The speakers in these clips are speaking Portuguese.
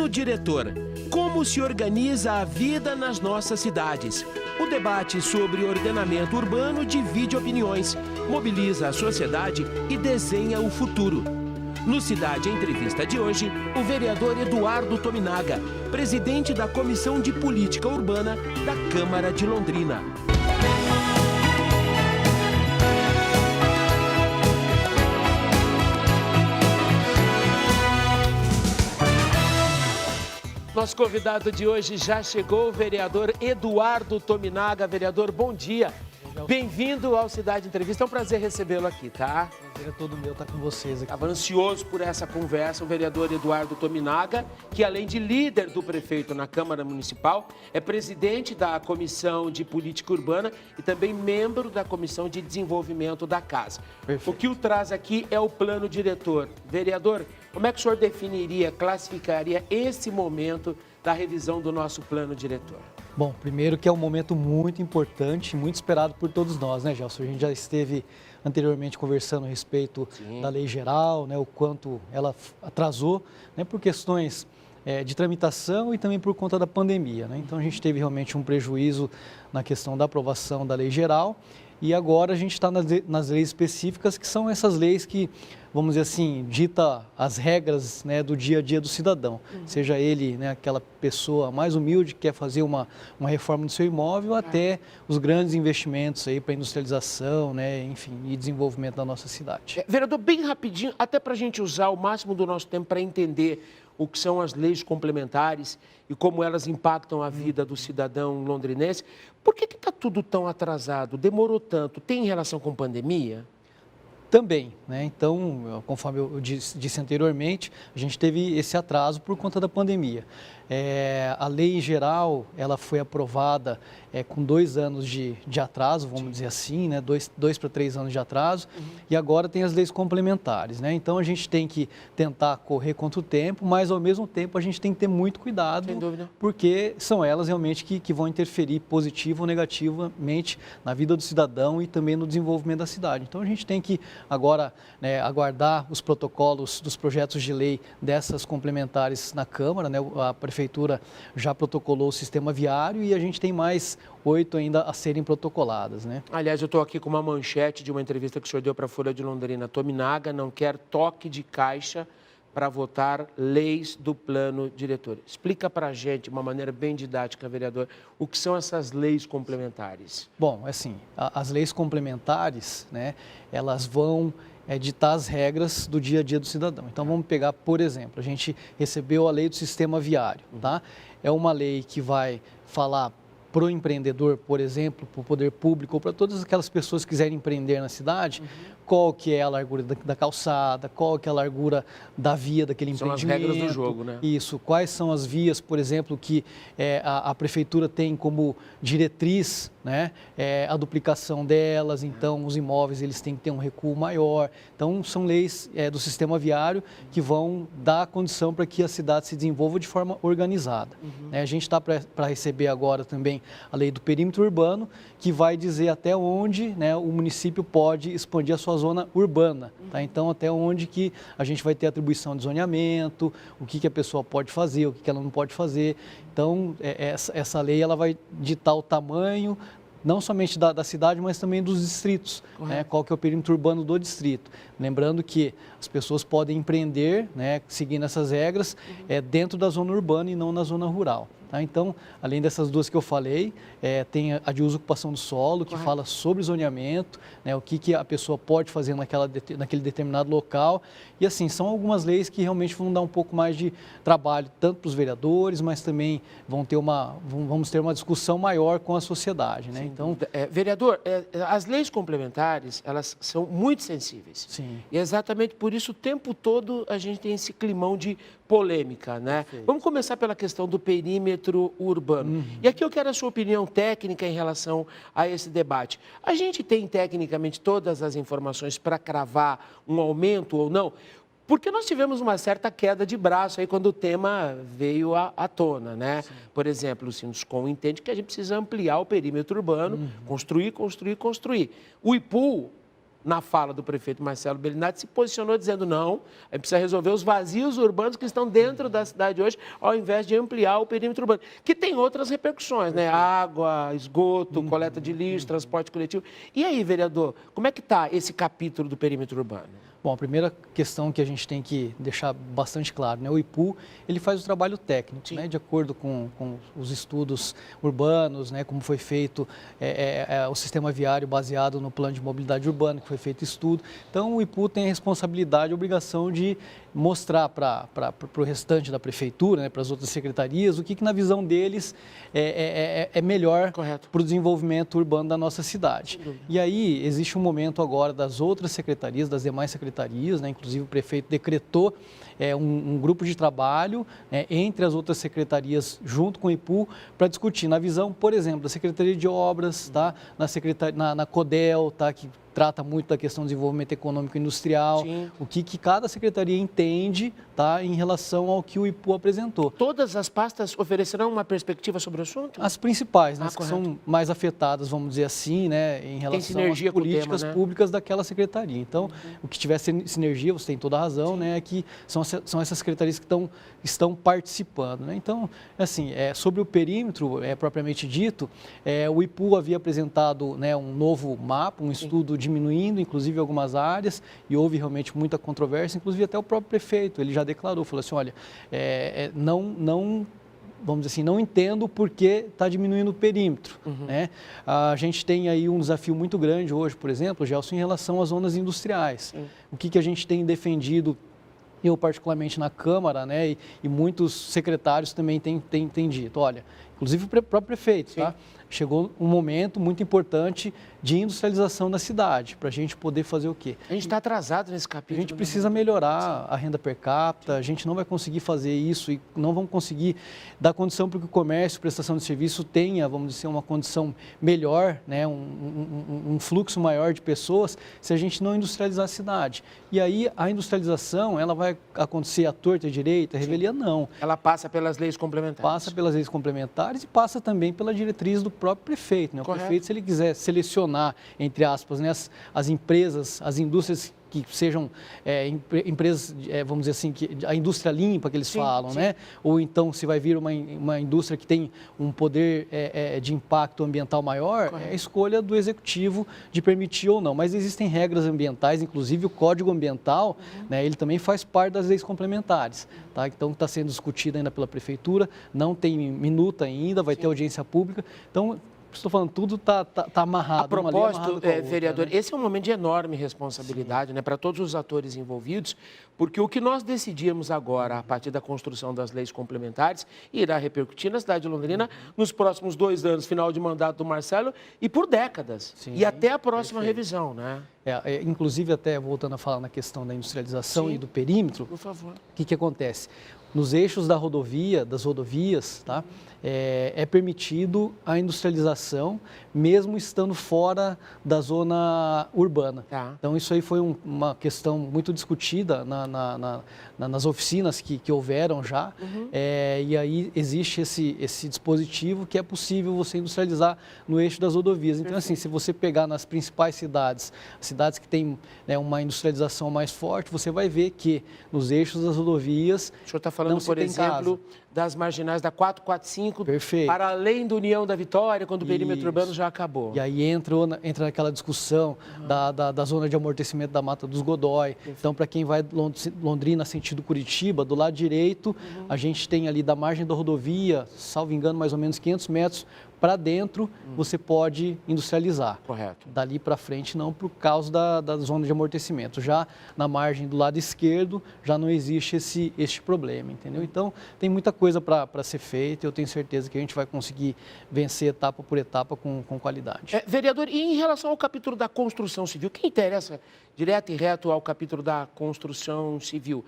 Plano Diretor. Como se organiza a vida nas nossas cidades? O debate sobre ordenamento urbano divide opiniões, mobiliza a sociedade e desenha o futuro. No Cidade Entrevista de hoje, o vereador Eduardo Tominaga, presidente da Comissão de Política Urbana da Câmara de Londrina. Nosso convidado de hoje já chegou, o vereador Eduardo Tominaga. Vereador, bom dia. Bem-vindo ao Cidade Entrevista. É um prazer recebê-lo aqui, tá? Prazer é todo meu estar com vocês aqui. Estava ansioso por essa conversa. O vereador Eduardo Tominaga, que além de líder do prefeito na Câmara Municipal, é presidente da Comissão de Política Urbana e também membro da Comissão de Desenvolvimento da Casa. Perfeito. O que o traz aqui é o plano diretor. Vereador, como é que o senhor definiria, classificaria esse momento da revisão do nosso plano diretor? Bom, primeiro que é um momento muito importante, muito esperado por todos nós, né, Gelson? A gente já esteve anteriormente conversando a respeito da lei geral, né, o quanto ela atrasou, né, por questões de tramitação e também por conta da pandemia, né? Então a gente teve realmente um prejuízo na questão da aprovação da lei geral e agora a gente está nas leis específicas, que são essas leis que, vamos dizer assim, dita as regras, né, do dia a dia do cidadão. Seja ele, né, aquela pessoa mais humilde que quer fazer uma reforma do seu imóvel, até os grandes investimentos aí para industrialização, né, enfim, e desenvolvimento da nossa cidade. Vereador, bem rapidinho, até para a gente usar o máximo do nosso tempo para entender o que são as leis complementares e como elas impactam a vida do cidadão londrinense. Por que está tudo tão atrasado? Demorou tanto? Tem relação com pandemia? Também, né? Então, conforme eu disse anteriormente, a gente teve esse atraso por conta da pandemia. A lei geral, ela foi aprovada com 2 anos de atraso, vamos dizer assim, né? 2 para 3 anos de atraso, e agora tem as leis complementares, né? Então, a gente tem que tentar correr contra o tempo, mas ao mesmo tempo a gente tem que ter muito cuidado, sem dúvida, porque são elas realmente que vão interferir positivo ou negativamente na vida do cidadão e também no desenvolvimento da cidade. Então, a gente tem que agora, né, aguardar os protocolos dos projetos de lei dessas complementares na Câmara, né? A Prefeitura já protocolou o sistema viário e a gente tem mais 8 ainda a serem protocoladas, né? Aliás, eu estou aqui com uma manchete de uma entrevista que o senhor deu para a Folha de Londrina. Tominaga não quer toque de caixa para votar leis do plano diretor. Explica para a gente, de uma maneira bem didática, vereador, o que são essas leis complementares. Bom, assim, as leis complementares, né, elas vão ditar as regras do dia a dia do cidadão. Então, vamos pegar, por exemplo, a gente recebeu a lei do sistema viário, tá? É uma lei que vai falar para o empreendedor, por exemplo, para o poder público, ou para todas aquelas pessoas que quiserem empreender na cidade, qual que é a largura da calçada, qual que é a largura da via daquele empreendimento. São as regras do jogo, né? Isso, quais são as vias, por exemplo, que a Prefeitura tem como diretriz, né, a duplicação delas, então os imóveis eles têm que ter um recuo maior. Então, são leis do sistema viário que vão dar condição para que a cidade se desenvolva de forma organizada. A gente está para receber agora também a lei do perímetro urbano, que vai dizer até onde, né, o município pode expandir a sua zona urbana. Tá? Então, até onde que a gente vai ter atribuição de zoneamento, o que a pessoa pode fazer, o que ela não pode fazer. Então, essa lei ela vai ditar o tamanho, não somente da cidade, mas também dos distritos, né? Qual que é o perímetro urbano do distrito. Lembrando que as pessoas podem empreender, né, seguindo essas regras, dentro da zona urbana e não na zona rural. Tá? Então, além dessas duas que eu falei, tem a de uso e ocupação do solo, que fala sobre zoneamento, né, o que a pessoa pode fazer naquele determinado local. E assim, são algumas leis que realmente vão dar um pouco mais de trabalho, tanto para os vereadores, mas também vamos ter uma discussão maior com a sociedade. Né? Então, vereador, as leis complementares, elas são muito sensíveis. Sim. E é exatamente por isso o tempo todo a gente tem esse climão de polêmica, né? Perfeito. Vamos começar pela questão do perímetro urbano. E aqui eu quero a sua opinião técnica em relação a esse debate. A gente tem tecnicamente todas as informações para cravar um aumento ou não? Porque nós tivemos uma certa queda de braço aí quando o tema veio à tona, né? Sim. Por exemplo, o Sinduscom entende que a gente precisa ampliar o perímetro urbano, construir. O IPU na fala do prefeito Marcelo Bellinati, se posicionou dizendo não, a gente precisa resolver os vazios urbanos que estão dentro da cidade hoje, ao invés de ampliar o perímetro urbano, que tem outras repercussões, né? Água, esgoto, coleta de lixo, transporte coletivo. E aí, vereador, como é que está esse capítulo do perímetro urbano? Bom, a primeira questão que a gente tem que deixar bastante claro, né? O IPU, ele faz o trabalho técnico, né? De acordo com os estudos urbanos, né? Como foi feito o sistema viário baseado no plano de mobilidade urbana, que foi feito estudo. Então, o IPU tem a responsabilidade, a obrigação de mostrar para o restante da prefeitura, né? Para as outras secretarias, o que na visão deles é melhor para o desenvolvimento urbano da nossa cidade. E aí, existe um momento agora das outras secretarias, das demais secretarias, né? Inclusive o prefeito decretou um grupo de trabalho entre as outras secretarias junto com o IPU para discutir na visão, por exemplo, da Secretaria de Obras, tá? na CODEL, tá? Que trata muito da questão do desenvolvimento econômico e industrial, Sim. O que cada secretaria entende, tá, em relação ao que o IPU apresentou. Todas as pastas oferecerão uma perspectiva sobre o assunto? As principais, né, que são mais afetadas, vamos dizer assim, né, em relação às políticas públicas daquela secretaria. Então, o que tiver sinergia, você tem toda a razão, Sim. né, que são essas secretarias que estão participando. Né? Então, assim, sobre o perímetro, propriamente dito, o IPU havia apresentado, né, um novo mapa, um estudo diminuindo, inclusive, algumas áreas, e houve realmente muita controvérsia, inclusive até o próprio prefeito, ele já declarou, falou assim, olha, vamos dizer assim, não entendo por que está diminuindo o perímetro. Né? A gente tem aí um desafio muito grande hoje, por exemplo, Gelson, em relação às zonas industriais. O que a gente tem defendido, eu particularmente na Câmara, né, e muitos secretários também têm dito, olha, inclusive o próprio prefeito, tá? Chegou um momento muito importante de industrialização da cidade, para a gente poder fazer o quê? A gente está atrasado nesse capítulo. A gente precisa melhorar a renda per capita, a gente não vai conseguir fazer isso e não vamos conseguir dar condição para que o comércio, prestação de serviço tenha, vamos dizer, uma condição melhor, né, um fluxo maior de pessoas, se a gente não industrializar a cidade. E aí a industrialização, ela vai acontecer à torta e à direita, à revelia, não. Ela passa pelas leis complementares. Passa pelas leis complementares e passa também pela diretriz do próprio prefeito. Né? O prefeito, se ele quiser selecionar, entre aspas, né, as empresas, as indústrias que sejam empresas, vamos dizer assim, a indústria limpa que eles falam, né? Ou então se vai vir uma indústria que tem um poder de impacto ambiental maior, é a escolha do executivo de permitir ou não. Mas existem regras ambientais, inclusive o Código Ambiental, né, ele também faz parte das leis complementares. Tá? Então está sendo discutido ainda pela Prefeitura, não tem minuta ainda, vai ter audiência pública. Então, estou falando, tudo está amarrado. A propósito, vereador, né? Esse é um momento de enorme responsabilidade, né, para todos os atores envolvidos, porque o que nós decidimos agora, a partir da construção das leis complementares, irá repercutir na cidade de Londrina nos próximos 2 anos, final de mandato do Marcelo, e por décadas. Sim, e até a próxima revisão, né? Inclusive, até voltando a falar na questão da industrialização e do perímetro, por favor. O que acontece? Nos eixos das rodovias, tá? É permitido a industrialização, mesmo estando fora da zona urbana. Tá. Então, isso aí foi uma questão muito discutida nas oficinas que houveram já. E aí existe esse dispositivo que é possível você industrializar no eixo das rodovias. Então, assim, se você pegar nas principais cidades que têm, né, uma industrialização mais forte, você vai ver que nos eixos das rodovias... O senhor está falando, por exemplo, das marginais da 445, para além da União da Vitória, quando o perímetro urbano já acabou. E aí entra naquela discussão da zona de amortecimento da Mata dos Godói. Então, para quem vai Londrina, sentido Curitiba, do lado direito, a gente tem ali da margem da rodovia, salvo engano, mais ou menos 500 metros, para dentro, você pode industrializar. Correto. Dali para frente, não, por causa da zona de amortecimento. Já na margem do lado esquerdo, já não existe este problema, entendeu? Então, tem muita coisa para ser feita e eu tenho certeza que a gente vai conseguir vencer etapa por etapa com qualidade. Vereador, e em relação ao capítulo da construção civil, quem interessa direto e reto ao capítulo da construção civil?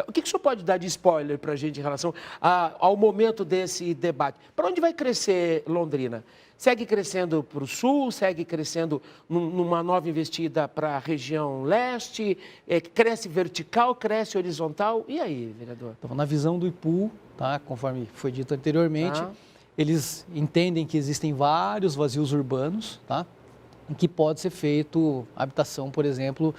O que o senhor pode dar de spoiler para a gente em relação ao momento desse debate? Para onde vai crescer Londrina? Segue crescendo para o sul? Segue crescendo numa nova investida para a região leste? Cresce vertical? Cresce horizontal? E aí, vereador? Então, na visão do IPU, tá, conforme foi dito anteriormente, eles entendem que existem vários vazios urbanos, tá? em que pode ser feito habitação, por exemplo,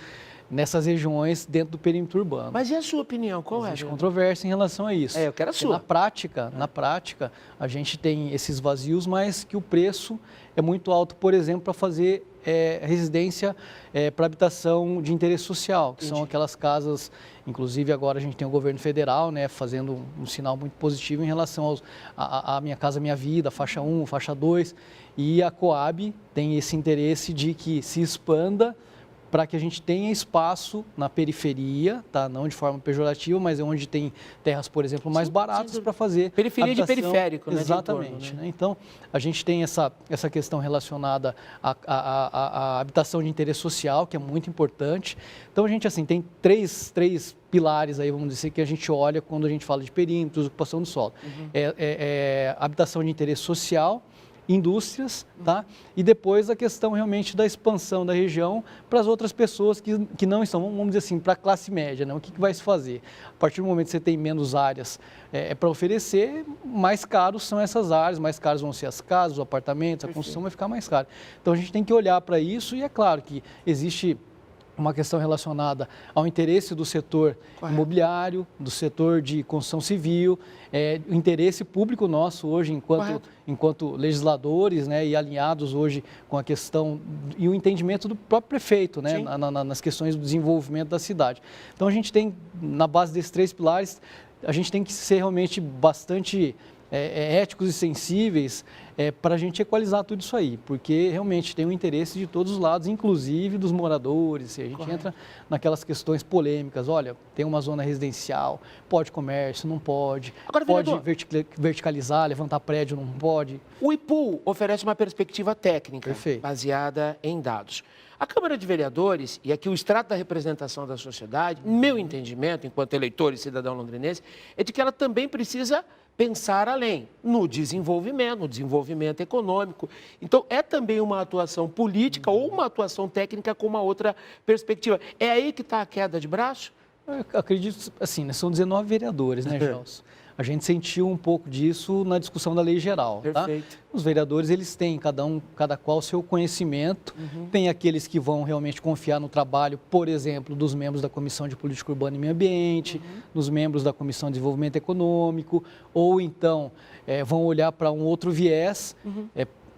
nessas regiões dentro do perímetro urbano. Mas e a sua opinião? Qual é? Existe controvérsia em relação a isso. Eu quero a sua. Na prática, a gente tem esses vazios, mas que o preço é muito alto, por exemplo, para fazer residência para habitação de interesse social, que são aquelas casas, inclusive agora a gente tem o governo federal, né, fazendo um sinal muito positivo em relação à Minha Casa Minha Vida, faixa 1, faixa 2, e a Coab tem esse interesse de que se expanda para que a gente tenha espaço na periferia, tá? Não de forma pejorativa, mas é onde tem terras, por exemplo, mais baratas para fazer periferia habitação. De periférico, né? Exatamente. De entorno, né? Então, a gente tem essa questão relacionada à habitação de interesse social, que é muito importante. Então, a gente, assim, tem três pilares aí, vamos dizer, que a gente olha quando a gente fala de perímetros, ocupação do solo. Habitação de interesse social, indústrias, tá? E depois a questão realmente da expansão da região para as outras pessoas que não estão, vamos dizer assim, para a classe média, né? O que vai se fazer? A partir do momento que você tem menos áreas para oferecer, mais caros são essas áreas, mais caros vão ser as casas, os apartamentos, a construção vai ficar mais cara. Então a gente tem que olhar para isso e é claro que existe uma questão relacionada ao interesse do setor imobiliário, do setor de construção civil, o interesse público nosso hoje enquanto legisladores, né, e alinhados hoje com a questão e o entendimento do próprio prefeito, né, nas questões do desenvolvimento da cidade. Então a gente tem, na base desses 3 pilares, a gente tem que ser realmente bastante éticos e sensíveis para a gente equalizar tudo isso aí, porque realmente tem o interesse de todos os lados, inclusive dos moradores. A gente entra naquelas questões polêmicas, olha, tem uma zona residencial, pode comércio, não pode, agora, pode vereador, verticalizar, levantar prédio, não pode. O IPU oferece uma perspectiva técnica Perfeito. Baseada em dados. A Câmara de Vereadores, e aqui o extrato da representação da sociedade, meu entendimento, enquanto eleitor e cidadão londrinense, é de que ela também precisa pensar além, no desenvolvimento econômico. Então, é também uma atuação política ou uma atuação técnica com uma outra perspectiva. É aí que está a queda de braço? Eu acredito, assim, né, são 19 vereadores, né, Gelson? A gente sentiu um pouco disso na discussão da lei geral, Perfeito. Tá? Os vereadores, eles têm, cada qual seu conhecimento, tem aqueles que vão realmente confiar no trabalho, por exemplo, dos membros da Comissão de Política Urbana e Meio Ambiente, dos membros da Comissão de Desenvolvimento Econômico, ou então vão olhar para um outro viés,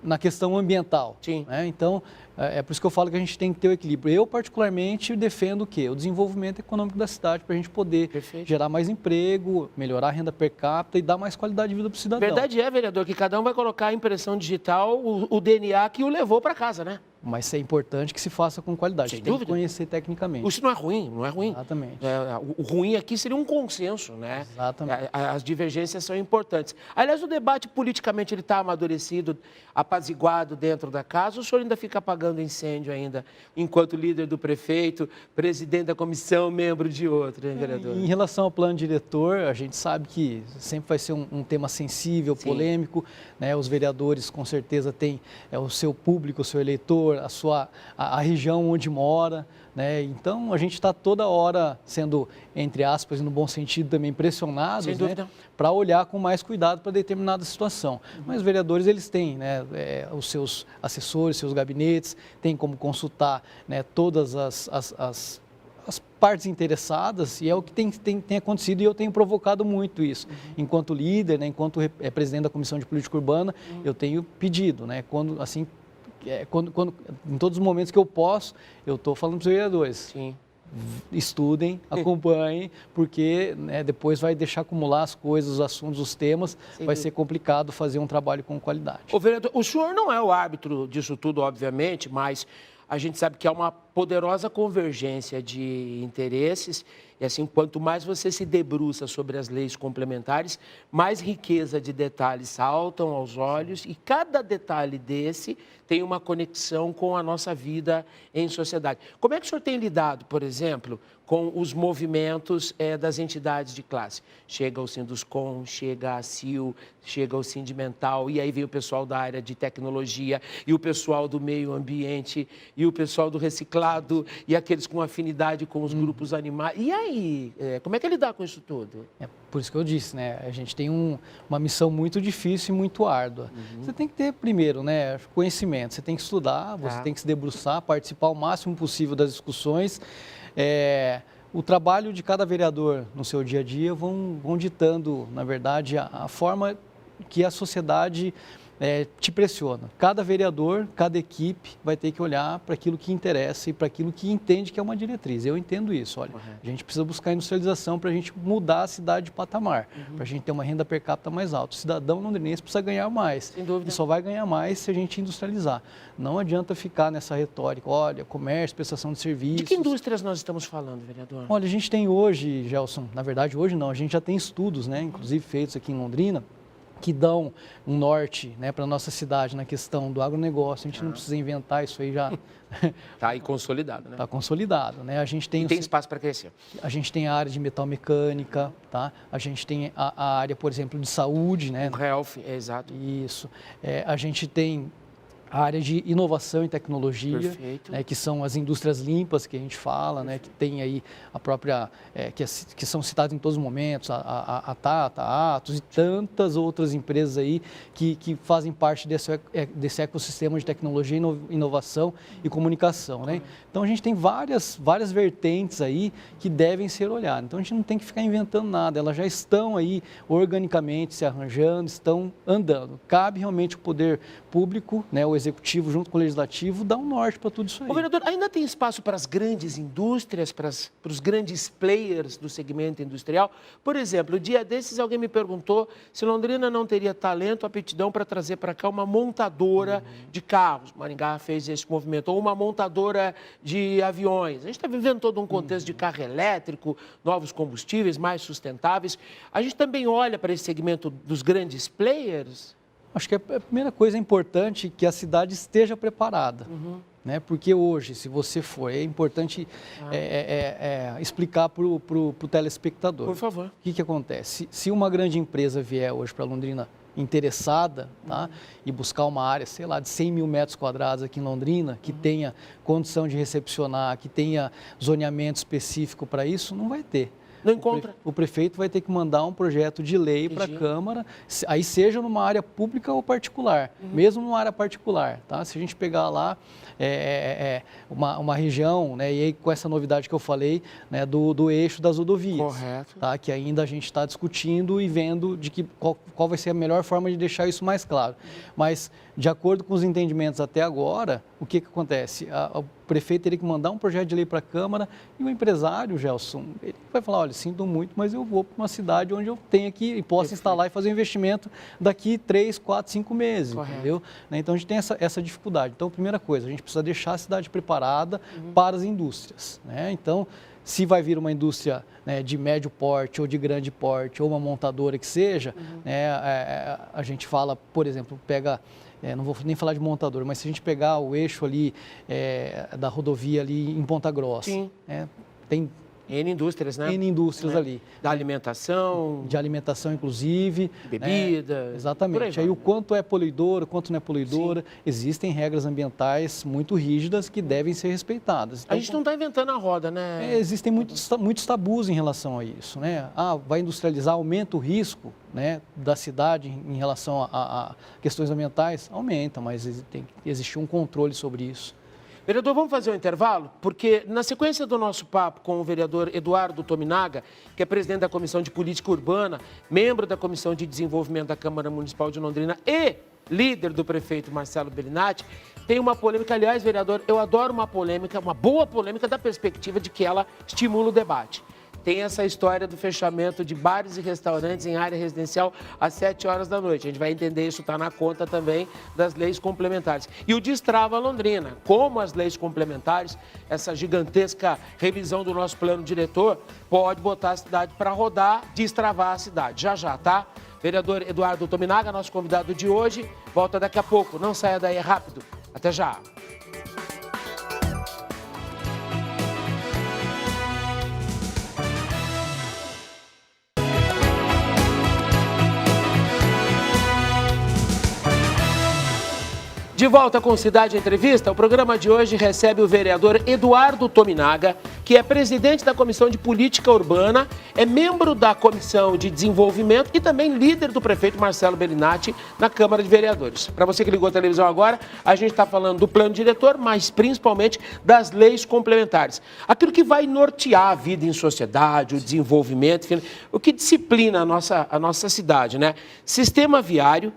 na questão ambiental. Sim. Né? Então, é por isso que eu falo que a gente tem que ter o equilíbrio. Eu, particularmente, defendo o quê? O desenvolvimento econômico da cidade para a gente poder gerar mais emprego, melhorar a renda per capita e dar mais qualidade de vida para o cidadão. Verdade vereador, que cada um vai colocar a impressão digital, o DNA que o levou para casa, né? Mas é importante que se faça com qualidade. Sem tem dúvida. que conhecer tecnicamente. Isso não é ruim, não é ruim. Exatamente. O ruim aqui seria um consenso, né? Exatamente. As divergências são importantes. Aliás, o debate politicamente ele está amadurecido, apaziguado dentro da casa, ou o senhor ainda fica apagando incêndio ainda, enquanto líder do prefeito, presidente da comissão, membro de outra, hein, vereador? Em relação ao plano diretor, a gente sabe que sempre vai ser um tema sensível, polêmico, né? Os vereadores com certeza têm o seu público, o seu eleitor, a região onde mora, né? Então a gente está toda hora sendo, entre aspas, no bom sentido também pressionados, né? Para olhar com mais cuidado para determinada situação. Mas os vereadores, eles têm, né, os seus assessores, seus gabinetes, têm como consultar, né, todas as partes interessadas, e é o que tem acontecido, e eu tenho provocado muito isso. Enquanto líder, né, enquanto presidente da Comissão de Política Urbana, eu tenho pedido, né, em todos os momentos que eu posso, eu estou falando para os vereadores. Sim. Estudem, acompanhem, porque, né, depois vai deixar acumular as coisas, os assuntos, os temas, vai ser complicado fazer um trabalho com qualidade. Ô, vereador, o senhor não é o árbitro disso tudo, obviamente, mas a gente sabe que há uma poderosa convergência de interesses e, assim, quanto mais você se debruça sobre as leis complementares, mais riqueza de detalhes saltam aos olhos e cada detalhe desse tem uma conexão com a nossa vida em sociedade. Como é que o senhor tem lidado, por exemplo, com os movimentos das entidades de classe. Chega o Sinduscom, chega a CIL, chega o Sindimental, e aí vem o pessoal da área de tecnologia, e o pessoal do meio ambiente, e o pessoal do reciclado, e aqueles com afinidade com os grupos animais. E aí, como é que ele dá com isso tudo? É por isso que eu disse, né? A gente tem uma missão muito difícil e muito árdua. Você tem que ter, primeiro, né, conhecimento, você tem que estudar, você tem que se debruçar, participar o máximo possível das discussões. O trabalho de cada vereador no seu dia a dia vão ditando, na verdade, a forma que a sociedade te pressiona. Cada vereador, cada equipe vai ter que olhar para aquilo que interessa e para aquilo que entende que é uma diretriz. Eu entendo isso, olha, a gente precisa buscar industrialização para a gente mudar a cidade de patamar, para a gente ter uma renda per capita mais alta. O cidadão londrinense precisa ganhar mais. Sem dúvida. E só vai ganhar mais se a gente industrializar. Não adianta ficar nessa retórica, olha, comércio, prestação de serviços. De que indústrias nós estamos falando, vereador? Olha, a gente tem hoje, Gelson, na verdade hoje não, a gente já tem estudos, né, inclusive feitos aqui em Londrina, que dão um norte, né, para a nossa cidade na questão do agronegócio. A gente não precisa inventar, isso aí já... Está aí consolidado, né? Está consolidado, né? A gente tem espaço para crescer. A gente tem a área de metalmecânica, tá? A gente tem a área, por exemplo, de saúde, né? O health, exato. Isso. A gente tem a área de inovação e tecnologia, né, que são as indústrias limpas que a gente fala, né, que tem aí a própria, que são citadas em todos os momentos, a Tata, a Atos e tantas outras empresas aí que fazem parte desse ecossistema de tecnologia, inovação e comunicação, né? Então a gente tem várias vertentes aí que devem ser olhadas. Então a gente não tem que ficar inventando nada, elas já estão aí organicamente se arranjando, estão andando. Cabe realmente o poder público, né, o executivo junto com o legislativo, dar um norte para tudo isso aí. Ô, vereador, ainda tem espaço para as grandes indústrias, para os grandes players do segmento industrial? Por exemplo, dia desses alguém me perguntou se Londrina não teria talento, aptidão para trazer para cá uma montadora de carros. Maringá fez esse movimento, ou uma montadora de aviões. A gente está vivendo todo um contexto de carro elétrico, novos combustíveis mais sustentáveis. A gente também olha para esse segmento dos grandes players? Acho que a primeira coisa importante é que a cidade esteja preparada, né? Porque hoje, se você for, é importante explicar para o telespectador. Por favor. O que acontece? Se uma grande empresa vier hoje para Londrina interessada, tá? E buscar uma área, sei lá, de 100 mil metros quadrados aqui em Londrina, que tenha condição de recepcionar, que tenha zoneamento específico para isso, não vai ter. Não encontra. O prefeito vai ter que mandar um projeto de lei para a Câmara, aí seja numa área pública ou particular, mesmo numa área particular, tá? Se a gente pegar lá uma região, né, e aí com essa novidade que eu falei, né, do eixo das rodovias. Correto. Tá? Que ainda a gente está discutindo e vendo de qual vai ser a melhor forma de deixar isso mais claro. Mas, de acordo com os entendimentos até agora, o que acontece? O prefeito teria que mandar um projeto de lei para a Câmara e o empresário, Gelson, ele vai falar, olha, sinto muito, mas eu vou para uma cidade onde eu tenho que e posso instalar e fazer um investimento daqui 3, 4, 5 meses, entendeu? Então a gente tem essa dificuldade. Então, primeira coisa, a gente precisa deixar a cidade preparada para as indústrias, né? Então, se vai vir uma indústria, né, de médio porte ou de grande porte ou uma montadora que seja, né, a gente fala, por exemplo, não vou nem falar de montador, mas se a gente pegar o eixo ali da rodovia ali em Ponta Grossa, tem N indústrias, né? N indústrias ali. Da alimentação. De alimentação, inclusive. Bebida. Exatamente. Aí o quanto é poluidor, o quanto não é poluidora. Existem regras ambientais muito rígidas que devem ser respeitadas. Então, a gente não está inventando a roda, né? Existem muitos tabus em relação a isso, né? Vai industrializar, aumenta o risco, né, da cidade em relação a questões ambientais? Aumenta, mas tem que existir um controle sobre isso. Vereador, vamos fazer um intervalo? Porque na sequência do nosso papo com o vereador Eduardo Tominaga, que é presidente da Comissão de Política Urbana, membro da Comissão de Desenvolvimento da Câmara Municipal de Londrina e líder do prefeito Marcelo Bellinati, tem uma polêmica. Aliás, vereador, eu adoro uma polêmica, uma boa polêmica da perspectiva de que ela estimula o debate. Tem essa história do fechamento de bares e restaurantes em área residencial às 7 horas da noite. A gente vai entender isso, está na conta também das leis complementares. E o Destrava Londrina, como as leis complementares, essa gigantesca revisão do nosso plano diretor, pode botar a cidade para rodar, destravar a cidade. Já, tá? Vereador Eduardo Tominaga, nosso convidado de hoje, volta daqui a pouco. Não saia daí, é rápido. Até já. De volta com Cidade Entrevista, o programa de hoje recebe o vereador Eduardo Tominaga, que é presidente da Comissão de Política Urbana, é membro da Comissão de Desenvolvimento e também líder do prefeito Marcelo Bellinati na Câmara de Vereadores. Para você que ligou a televisão agora, a gente está falando do plano diretor, mas principalmente das leis complementares. Aquilo que vai nortear a vida em sociedade, o desenvolvimento, o que disciplina a nossa cidade, né? Sistema viário,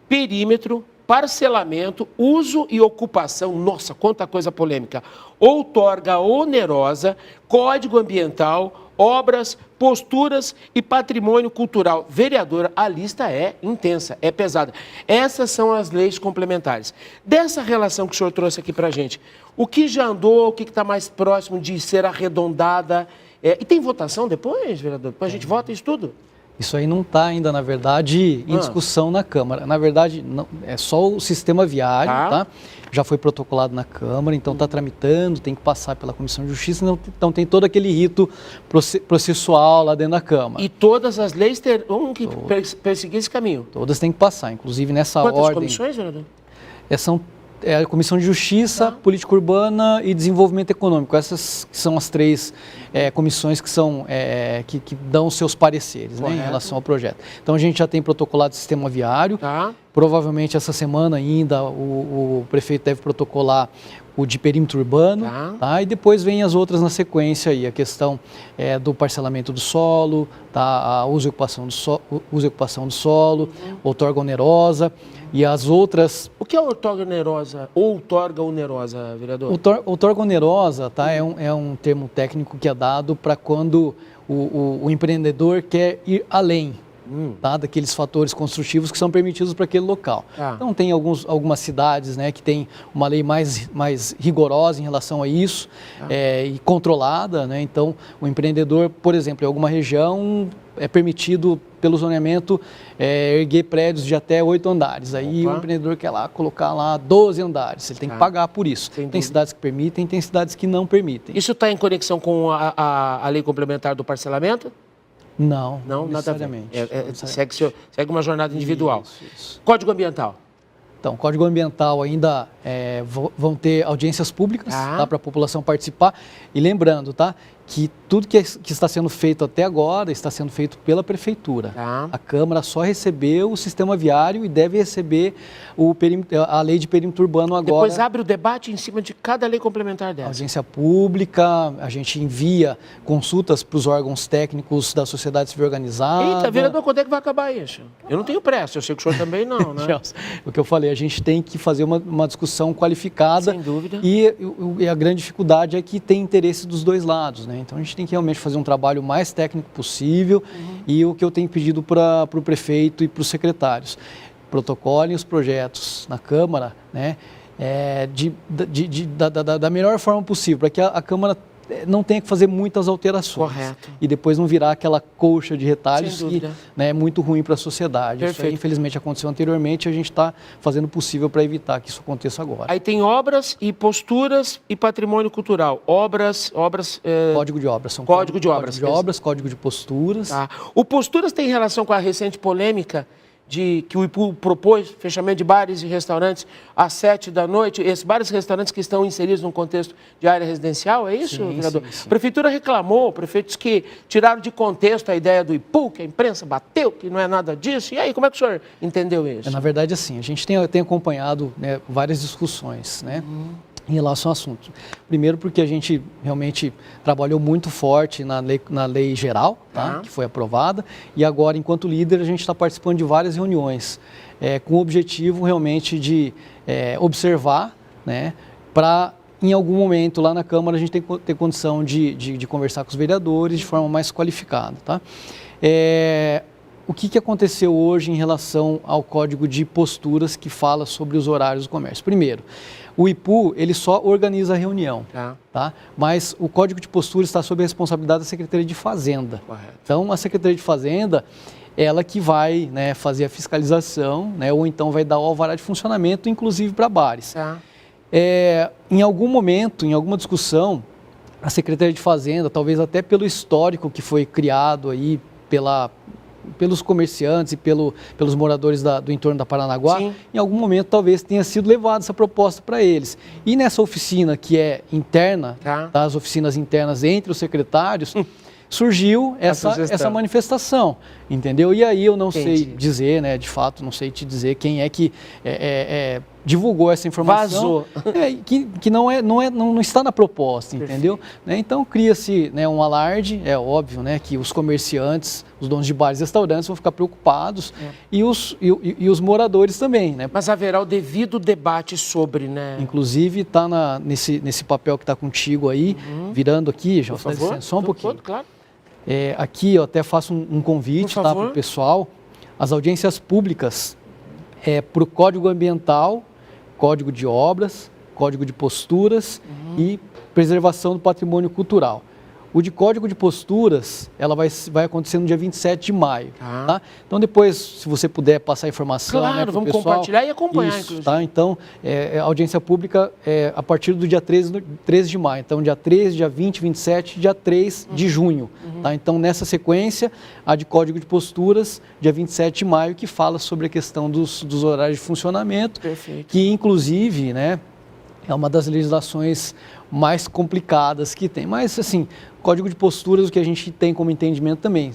perímetro, parcelamento, uso e ocupação, nossa, quanta coisa polêmica, outorga onerosa, código ambiental, obras, posturas e patrimônio cultural. Vereador, a lista é intensa, é pesada. Essas são as leis complementares. Dessa relação que o senhor trouxe aqui para a gente, o que já andou, o que está mais próximo de ser arredondada? E tem votação depois, vereador? Depois a gente vota isso tudo? Isso aí não está ainda, na verdade, em discussão na Câmara. Na verdade, não, é só o sistema viário, tá? Já foi protocolado na Câmara, então está tramitando, tem que passar pela Comissão de Justiça, então tem todo aquele rito processual lá dentro da Câmara. E todas as leis terão que perseguir esse caminho? Todas têm que passar, inclusive nessa ordem. Quantas comissões, vereador? São a Comissão de Justiça, Política Urbana e Desenvolvimento Econômico. Essas são as três comissões que são que dão os seus pareceres, né, em relação ao projeto. Então a gente já tem protocolado o sistema viário. Provavelmente essa semana ainda o prefeito deve protocolar o de perímetro urbano, tá? E depois vem as outras na sequência aí, a questão do parcelamento do solo, tá? A uso e ocupação do solo, outorga onerosa e as outras... O que é outorga onerosa, vereador? Outorga onerosa, tá? É um termo técnico que é dado para quando o empreendedor quer ir além, tá, daqueles fatores construtivos que são permitidos para aquele local. Então tem algumas cidades, né, que tem uma lei mais rigorosa em relação a isso e controlada, né? Então o empreendedor, por exemplo, em alguma região é permitido pelo zoneamento erguer prédios de até 8 andares. Aí o empreendedor quer lá colocar lá 12 andares, ele tem que pagar por isso. Tem cidades que permitem, tem cidades que não permitem. Isso está em conexão com a lei complementar do parcelamento? Não, necessariamente. Segue uma jornada individual. Isso. Código ambiental? Então, o Código Ambiental ainda vão ter audiências públicas, tá, para a população participar. E lembrando, tá, que tudo que está sendo feito até agora está sendo feito pela Prefeitura. A Câmara só recebeu o sistema viário e deve receber a lei de perímetro urbano agora. Depois abre o debate em cima de cada lei complementar dessa. Audiência pública, a gente envia consultas para os órgãos técnicos da sociedade civil organizada. Eita, vereador, quando é que vai acabar isso? Eu não tenho pressa, eu sei que o senhor também não, né? O que eu falei, a gente tem que fazer uma discussão qualificada. Sem dúvida. E a grande dificuldade é que tem interesse dos dois lados, né? Então a gente tem que realmente fazer um trabalho mais técnico possível e o que eu tenho pedido para o prefeito e para os secretários, protocolem os projetos na Câmara, né, da melhor forma possível, para que a Câmara não tenha que fazer muitas alterações. Correto. E depois não virar aquela colcha de retalhos que, né, é muito ruim para a sociedade. Perfeito. Isso aí, infelizmente, aconteceu anteriormente e a gente está fazendo o possível para evitar que isso aconteça agora. Aí tem obras e posturas e patrimônio cultural. Código de obras. Código de obras. Código de posturas. O posturas tem relação com a recente polêmica que o IPU propôs, fechamento de bares e restaurantes às 7 da noite, esses bares e restaurantes que estão inseridos num contexto de área residencial, é isso, vereador? Sim. A Prefeitura reclamou, prefeitos que tiraram de contexto a ideia do IPU, que a imprensa bateu, que não é nada disso. E aí, como é que o senhor entendeu isso? Na verdade, assim, a gente tem acompanhado, né, várias discussões, né? Em relação ao assunto. Primeiro porque a gente realmente trabalhou muito forte na lei geral, tá, que foi aprovada, e agora, enquanto líder, a gente está participando de várias reuniões com o objetivo realmente de observar, né, para em algum momento lá na Câmara a gente ter condição de conversar com os vereadores de forma mais qualificada. Tá? O que aconteceu hoje em relação ao Código de Posturas que fala sobre os horários do comércio? Primeiro, o IPU, ele só organiza a reunião, tá? Mas o Código de Posturas está sob a responsabilidade da Secretaria de Fazenda. Correto. Então, a Secretaria de Fazenda, ela que vai, né, fazer a fiscalização, né, ou então vai dar o alvará de funcionamento, inclusive para bares. Em algum momento, em alguma discussão, a Secretaria de Fazenda, talvez até pelo histórico que foi criado aí pelos comerciantes e pelos moradores do entorno da Paranaguá, Sim. em algum momento talvez tenha sido levada essa proposta para eles. E nessa oficina que é interna, as oficinas internas entre os secretários, surgiu essa manifestação, entendeu? E aí eu não sei dizer, né, de fato, não sei te dizer quem é que divulgou essa informação. Vazou. Que não está na proposta, entendeu? Né, então cria-se, né, um alarde, é óbvio, né, que os comerciantes, os donos de bares e restaurantes vão ficar preocupados e os moradores também, né? Mas haverá o devido debate sobre, né? Inclusive está nesse papel que está contigo aí, virando aqui, já por favor, só um pouquinho. Claro. Aqui eu até faço um convite para o pessoal, as audiências públicas para o Código Ambiental, Código de Obras, Código de Posturas e Preservação do Patrimônio Cultural. O de Código de Posturas, ela vai acontecer no dia 27 de maio. Tá? Então depois, se você puder passar a informação, claro, né, pro vamos pessoal, compartilhar e acompanhar, isso, inclusive. tá? Então, a audiência pública é a partir do dia 13 de maio. Então, dia 13, dia 20, 27, dia 3 de junho. Tá? Então, nessa sequência, a de Código de Posturas, dia 27 de maio, que fala sobre a questão dos horários de funcionamento. Perfeito. Que, inclusive, né, é uma das legislações mais complicadas que tem. Mas, assim, Código de Posturas, o que a gente tem como entendimento também,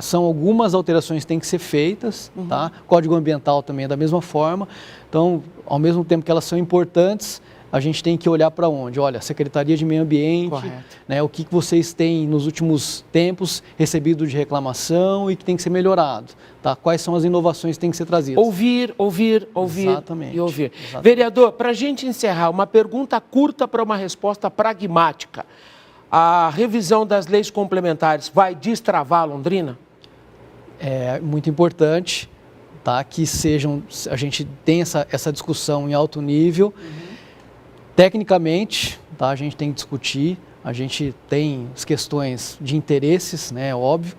são algumas alterações que têm que ser feitas, tá? Código Ambiental também é da mesma forma. Então, ao mesmo tempo que elas são importantes, a gente tem que olhar para onde? Olha, Secretaria de Meio Ambiente, né, o que vocês têm nos últimos tempos recebido de reclamação e que tem que ser melhorado, tá? Quais são as inovações que têm que ser trazidas? Ouvir Exatamente. e ouvir. Exatamente. Vereador, para a gente encerrar, uma pergunta curta para uma resposta pragmática. A revisão das leis complementares vai destravar a Londrina? É muito importante, tá, que a gente tenha essa discussão em alto nível. Tecnicamente, tá, a gente tem que discutir, a gente tem as questões de interesses, né, óbvio,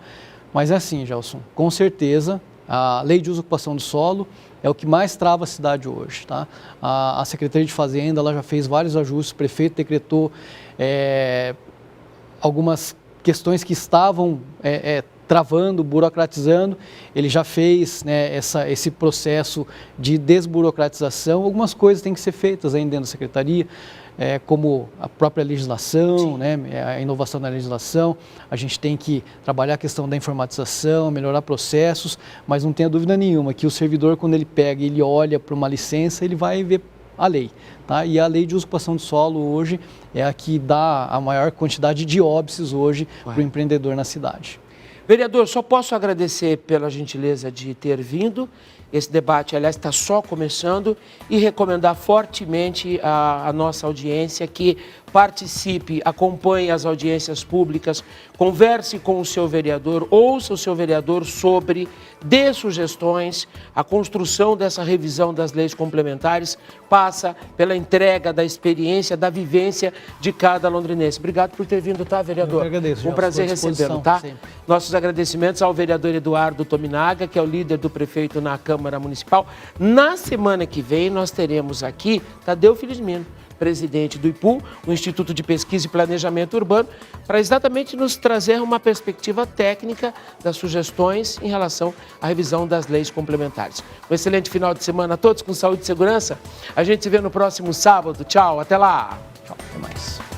mas é assim, Gelson, com certeza a lei de uso e ocupação do solo é o que mais trava a cidade hoje, tá? A Secretaria de Fazenda, ela já fez vários ajustes, o prefeito decretou algumas questões que estavam travando, burocratizando, ele já fez, né, esse processo de desburocratização. Algumas coisas têm que ser feitas ainda dentro da Secretaria, como a própria legislação, né, a inovação na legislação. A gente tem que trabalhar a questão da informatização, melhorar processos, mas não tenha dúvida nenhuma que o servidor, quando ele pega e ele olha para uma licença, ele vai ver a lei, tá? E a lei de uso e ocupação do solo hoje é a que dá a maior quantidade de óbices hoje para o empreendedor na cidade. Vereador, só posso agradecer pela gentileza de ter vindo. Esse debate, aliás, está só começando, e recomendar fortemente a nossa audiência que participe, acompanhe as audiências públicas, converse com o seu vereador, ouça o seu vereador dê sugestões. A construção dessa revisão das leis complementares passa pela entrega da experiência, da vivência de cada londrinense. Obrigado por ter vindo, tá, vereador? Eu que agradeço. Um prazer recebê-lo, tá? Sempre. Nossos agradecimentos ao vereador Eduardo Tominaga, que é o líder do prefeito na Câmara Municipal. Na semana que vem, nós teremos aqui Tadeu Felizmino, presidente do IPU, o Instituto de Pesquisa e Planejamento Urbano, para exatamente nos trazer uma perspectiva técnica das sugestões em relação à revisão das leis complementares. Um excelente final de semana a todos, com saúde e segurança. A gente se vê no próximo sábado. Tchau, até lá. Tchau, até mais.